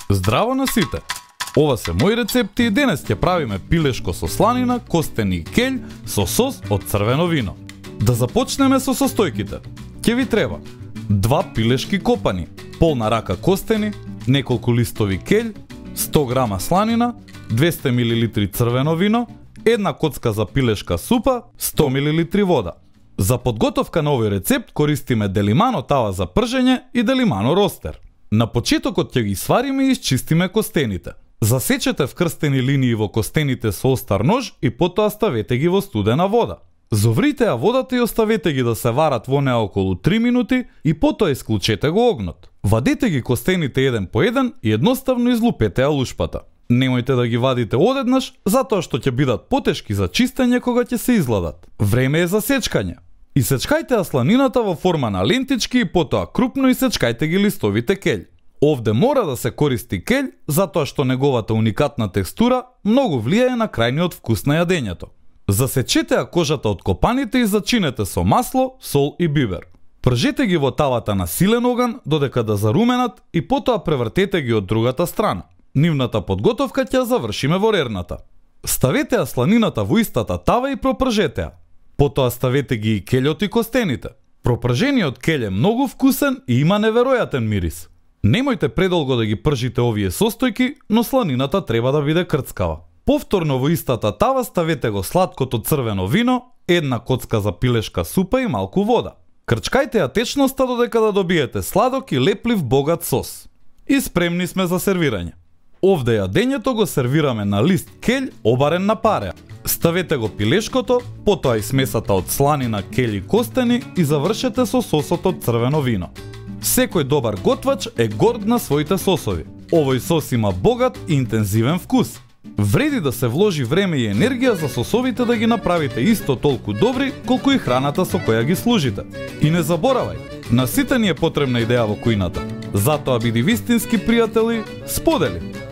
Здраво на сите! Ова се мои рецепти и денес ќе правиме пилешко со сланина, костени и келј со сос од црвено вино. Да започнеме со состојките. Ќе ви треба 2 пилешки копани, полна рака костени, неколку листови келј, 100 грама сланина, 200 мл црвено вино, една коцка за пилешка супа, 100 мл вода. За подготовка на овој рецепт користиме делимано тава за пржење и делимано ростер. На почетокот ќе ги свариме и исчистиме костените. Засечете вкрстени линии во костените со остар нож и потоа ставете ги во студена вода. Зоврите ја водата и оставете ги да се варат во неа околу 3 минути и потоа исклучете го огнот. Вадете ги костените еден по еден и едноставно излупете ја лушпата. Немојте да ги вадите одеднаш, затоа што ќе бидат потешки за чистење кога ќе се изладат. Време е за сечкање. Исечкајте ја сланината во форма на лентички и потоа крупно исечкајте ги листовите келј. Овде мора да се користи келј, затоа што неговата уникатна текстура многу влијае на крајниот вкус на јадењето. Засечете ја кожата од копаните и зачинете со масло, сол и бибер. Пржете ги во тавата на силен оган додека да заруменат и потоа превртете ги од другата страна. Нивната подготовка ќе ја завршиме во рерната. Ставете ја сланината во истата тава и пропржете ја. Потоа ставете ги и келјот и костените. Пропржениот келј е многу вкусен и има неверојатен мирис. Немојте предолго да ги пржите овие состојки, но сланината треба да биде крцкава. Повторно во истата тава ставете го сладкото црвено вино, една коцка за пилешка супа и малку вода. Крчкајте ја течноста додека да добиете сладок и леплив богат сос. И спремни сме за сервирање. Овде јадењето го сервираме на лист келј обарен на паре. Ставете го пилешкото, потоа и смесата од сланина, келј и костени и завршете со сосот од црвено вино. Секој добар готвач е горд на своите сосови. Овој сос има богат и интензивен вкус. Вреди да се вложи време и енергија за сосовите да ги направите исто толку добри колку и храната со која ги служите. И не заборавај, на сите ни е потребна идеја во кујната. Затоа биди вистински пријатели, сподели!